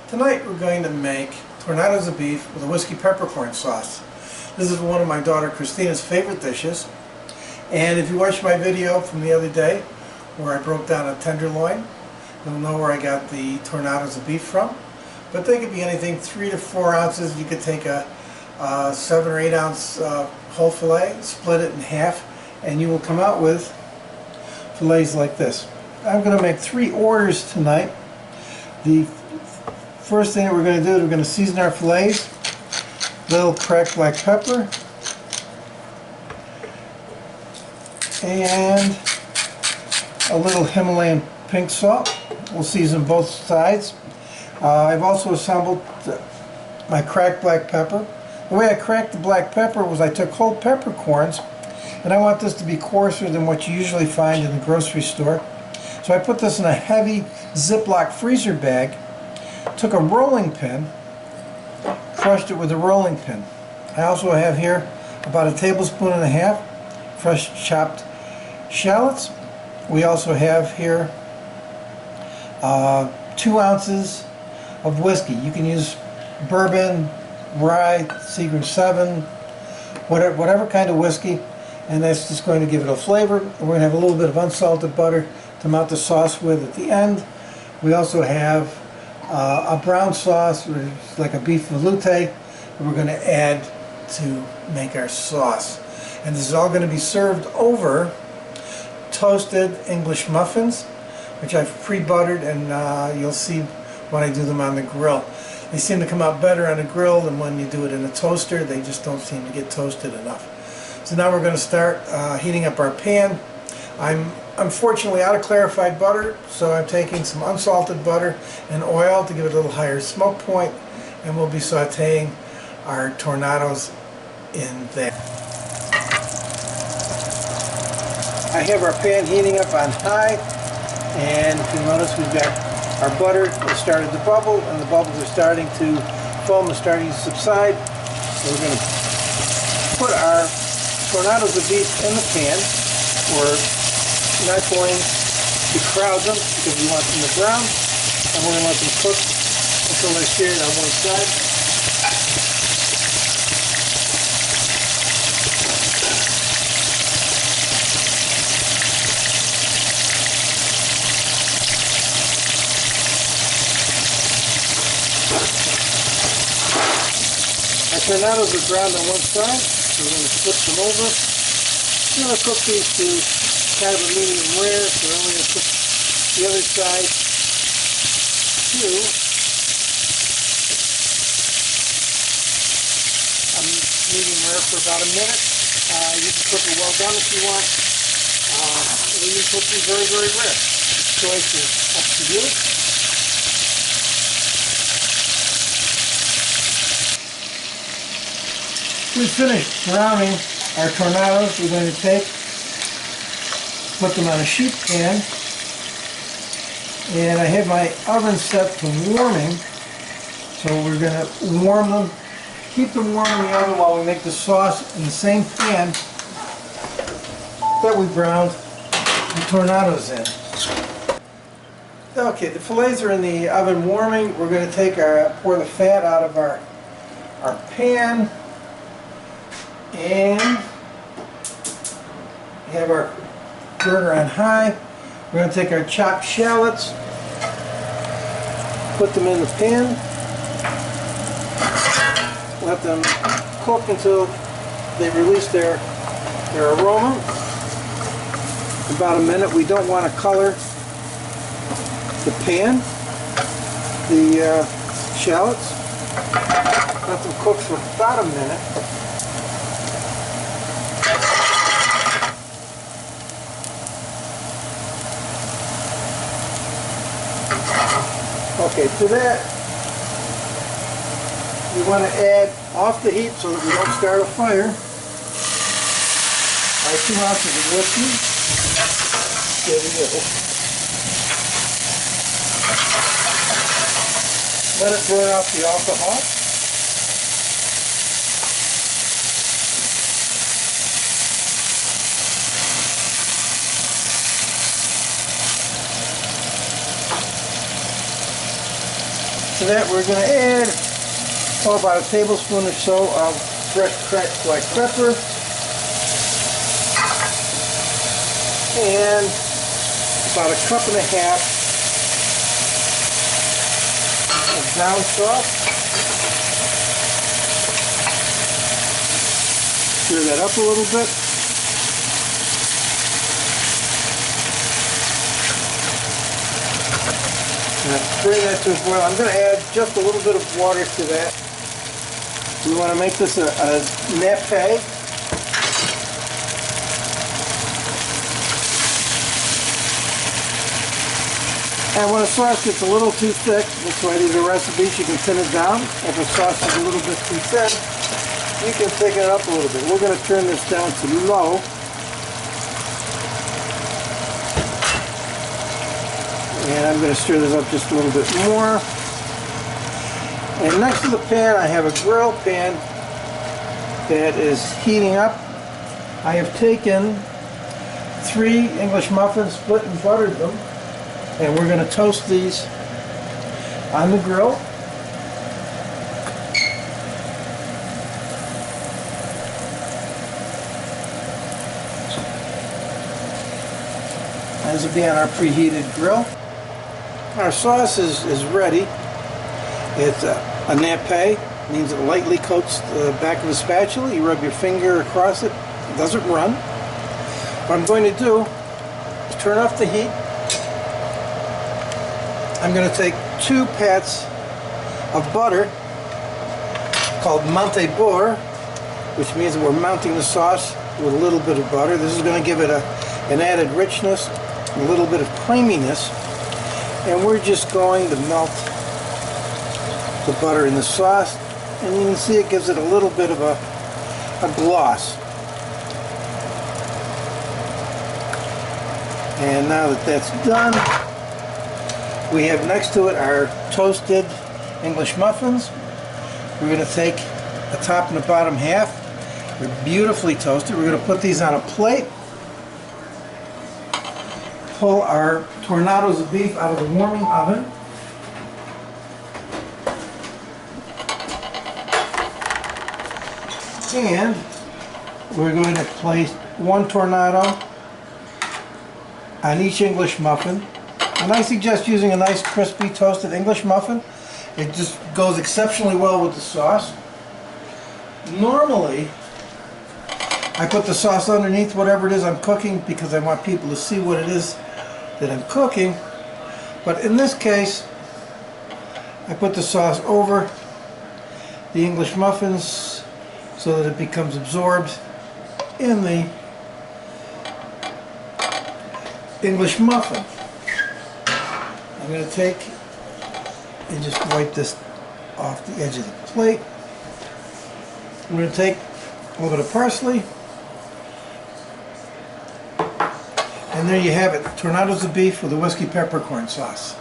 Tonight we're going to make Tournedos of Beef with a whiskey peppercorn sauce. This is one of my daughter Christina's favorite dishes. And if you watched my video from the other day where I broke down a tenderloin, you'll know where I got the Tournedos of Beef from. But they could be anything 3 to 4 ounces. You could take a 7 or 8 ounce whole fillet, split it in half, and you will come out with fillets like this. I'm going to make 3 orders tonight. The first thing that we're going to do is we're going to season our fillets. Little cracked black pepper and a little Himalayan pink salt. We'll season both sides. I've also assembled my cracked black pepper. The way I cracked the black pepper was I took whole peppercorns, and I want this to be coarser than what you usually find in the grocery store. So I put this in a heavy Ziploc freezer bag, took a rolling pin, crushed it with a rolling pin. I also have here about 1.5 tablespoons fresh chopped shallots. We also have here 2 ounces of whiskey. You can use bourbon, rye, Seagram 7, whatever kind of whiskey, and that's just going to give it a flavor. We're going to have a little bit of unsalted butter to mount the sauce with at the end. We also have a brown sauce, which is like a beef veloute, that we're going to add to make our sauce. And this is all going to be served over toasted English muffins, which I've pre-buttered, and you'll see when I do them on the grill. They seem to come out better on a grill than when you do it in a toaster. They just don't seem to get toasted enough. So now we're going to start heating up our pan. I'm unfortunately out of clarified butter, so I'm taking some unsalted butter and oil to give it a little higher smoke point, and we'll be sauteing our Tournedos in there. I have our pan heating up on high, and if you notice we've got our butter has started to bubble, and the bubbles are starting to foam and starting to subside. So we're going to put our Tournedos of beef in the pan. We're not going to crowd them because we want them to brown, and we're going to let them cook until they're seared on one side. Our Tournedos are browned on one side, so we're going to flip them over. I'm going to cook these to kind of a medium rare, so I'm going to cook the other side to a medium rare for about a minute. You can cook it well done if you want, or you can cook them very, very rare. The choice is up to you. We've finished browning our Tournedos. We're going to put them on a sheet pan, and I have my oven set to warming, so we're going to warm them, keep them warm in the oven while we make the sauce in the same pan that we browned the Tournedos in. Okay, the fillets are in the oven warming. We're going to pour the fat out of our pan, and we have our burner on high. We're going to take our chopped shallots, put them in the pan, let them cook until they release their aroma. About a minute. We don't want to color the pan, the shallots. Let them cook for about a minute. Okay, to that, we want to add off the heat so that we don't start a fire, our 2 ounces of whiskey. There we go. Let it burn off the alcohol. To that we're going to add about a tablespoon or so of fresh cracked black pepper and about a cup and a half of brown sauce. Stir that up a little bit. Now bring that to a boil. I'm going to add just a little bit of water to that. We want to make this a nappe. And when a sauce gets a little too thick, that's why these are recipes, you can thin it down. If a sauce is a little bit too thin, you can thicken it up a little bit. We're going to turn this down to low. And I'm going to stir this up just a little bit more. And next to the pan, I have a grill pan that is heating up. I have taken 3 English muffins, split and buttered them. And we're going to toast these on the grill. This will be on our preheated grill. Our sauce is ready. It's a nappe, means it lightly coats the back of the spatula. You rub your finger across it. It doesn't run. What I'm going to do is turn off the heat. I'm going to take 2 pats of butter called Monte Beurre, which means that we're mounting the sauce with a little bit of butter. This is going to give it an added richness, a little bit of creaminess, and we're just going to melt the butter in the sauce, and you can see it gives it a little bit of a gloss. And now that that's done, we have next to it our toasted English muffins. We're going to take the top and the bottom half. They're beautifully toasted. We're going to put these on a plate. Pull our Tournedos of Beef out of the warming oven. And we're going to place 1 Tournedo on each English muffin. And I suggest using a nice crispy toasted English muffin. It just goes exceptionally well with the sauce. Normally, I put the sauce underneath whatever it is I'm cooking because I want people to see what it is that I'm cooking. But in this case, I put the sauce over the English muffins so that it becomes absorbed in the English muffin. I'm going to take and just wipe this off the edge of the plate. I'm going to take a little bit of parsley. And there you have it, Tournedos of Beef with a whiskey peppercorn sauce.